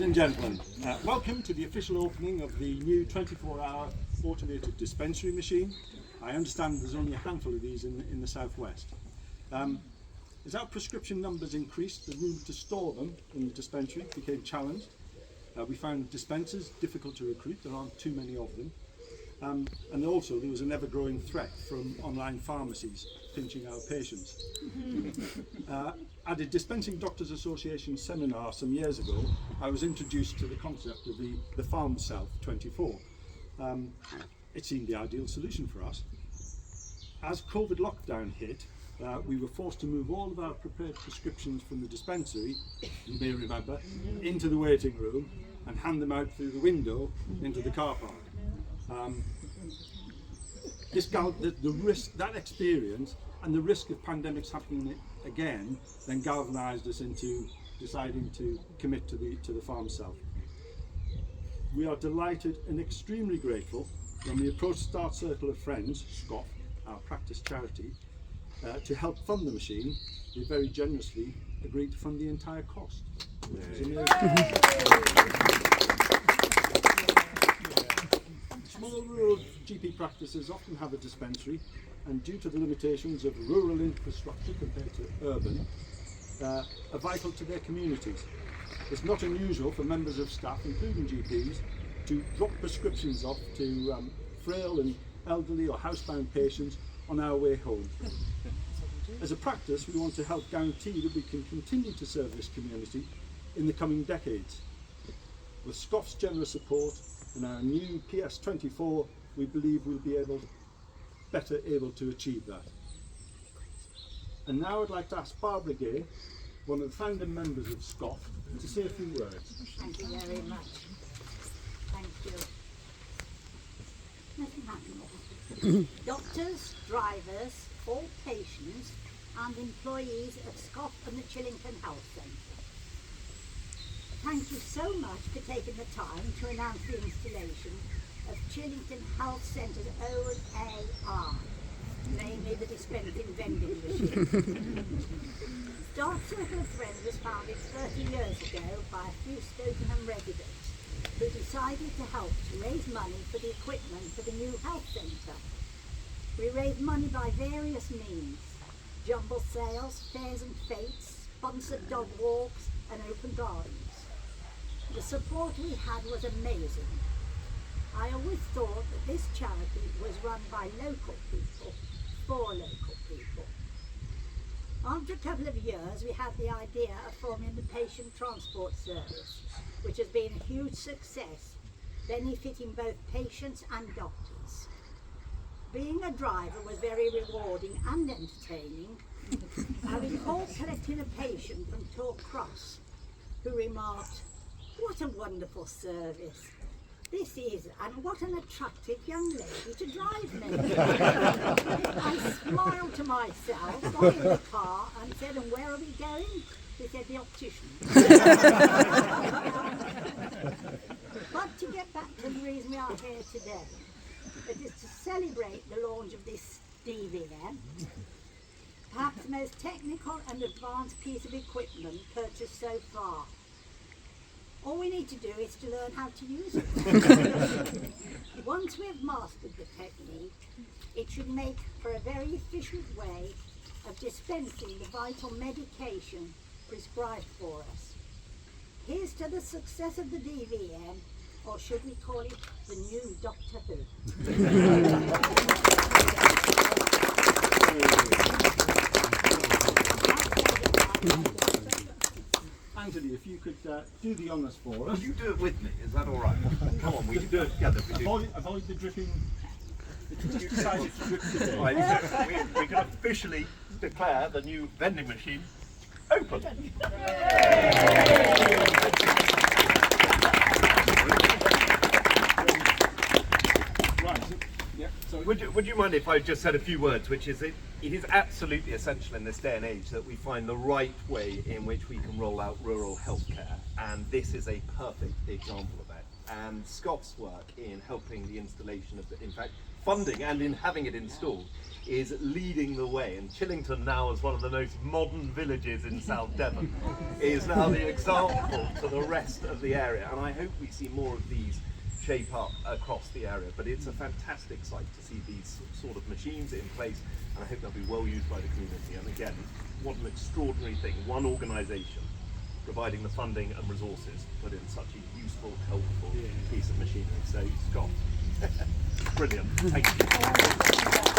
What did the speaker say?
Ladies and gentlemen, welcome to the official opening of the new 24-hour automated dispensary machine. I understand there's only a handful of these in the southwest. As our prescription numbers increased, the room to store them in the dispensary became challenged. We found dispensers difficult to recruit, there aren't too many of them. And also there was an ever-growing threat from online pharmacies pinching our patients. At a Dispensing Doctors Association seminar some years ago, I was introduced to the concept of the Farm South 24. It seemed the ideal solution for us. As COVID lockdown hit, we were forced to move all of our prepared prescriptions from the dispensary, you may remember, into the waiting room and hand them out through the window into the car park. The risk, that experience and the risk of pandemics happening again then galvanised us into deciding to commit to the Farm South. We are delighted and extremely grateful when we approached Start Circle of Friends, SCOF, our practice charity, to help fund the machine. They very generously agreed to fund the entire cost. Small rural GP practices often have a dispensary, and due to the limitations of rural infrastructure compared to urban, are vital to their communities. It's not unusual for members of staff, including GPs, to drop prescriptions off to frail and elderly or housebound patients on our way home. As a practice, we want to help guarantee that we can continue to serve this community in the coming decades. With SCOF's generous support and our new PS24, we believe we'll be better able to achieve that. And now I'd like to ask Barbara Gaye, one of the founding members of SCOF, to say a few words. Thank you very much. Thank you. Nothing happened. Doctors, drivers, all patients and employees of SCOF and the Chillington Health Centre. Thank you so much for taking the time to announce the installation of Chillington Health Centre's own AR, namely the dispensing vending machine. Start Circle of Friends was founded 30 years ago by a few Stokenham residents who decided to help to raise money for the equipment for the new health centre. We raised money by various means: jumble sales, fairs and fetes, sponsored dog walks and open gardens. The support we had was amazing. I always thought that this charity was run by local people, for local people. After a couple of years, we had the idea of forming the patient transport service, which has been a huge success, benefiting both patients and doctors. Being a driver was very rewarding and entertaining. I recall collecting a patient from Tor Cross who remarked, "What a wonderful service this is, and what an attractive young lady to drive me." I smiled to myself, got in the car and said, "And where are we going?" He said, "The optician." But to get back to the reason we are here today, it is to celebrate the launch of this DVM, perhaps the most technical and advanced piece of equipment purchased so far. All we need to do is to learn how to use it. Once we have mastered the technique, it should make for a very efficient way of dispensing the vital medication prescribed for us. Here's to the success of the DVM, or should we call it the new Doctor Who? Anthony, if you could do the honours for us. Will you do it with me? Is that all right? Come on, we can do it together. Avoid the dripping. You decided to drip today. Right, so we can officially declare the new vending machine open. Would you mind if I just said a few words, which is it is absolutely essential in this day and age that we find the right way in which we can roll out rural healthcare, and this is a perfect example of that. And Scott's work in helping the installation of, in fact, funding and in having it installed is leading the way. And Chillington now, as one of the most modern villages in South Devon, is now the example to the rest of the area. And I hope we see more of these shape up across the area. But it's a fantastic sight to see these sort of machines in place, and I hope they'll be well used by the community. And again, what an extraordinary thing, one organisation providing the funding and resources, but in such a useful, helpful piece of machinery. So, Scott, brilliant. Thank you.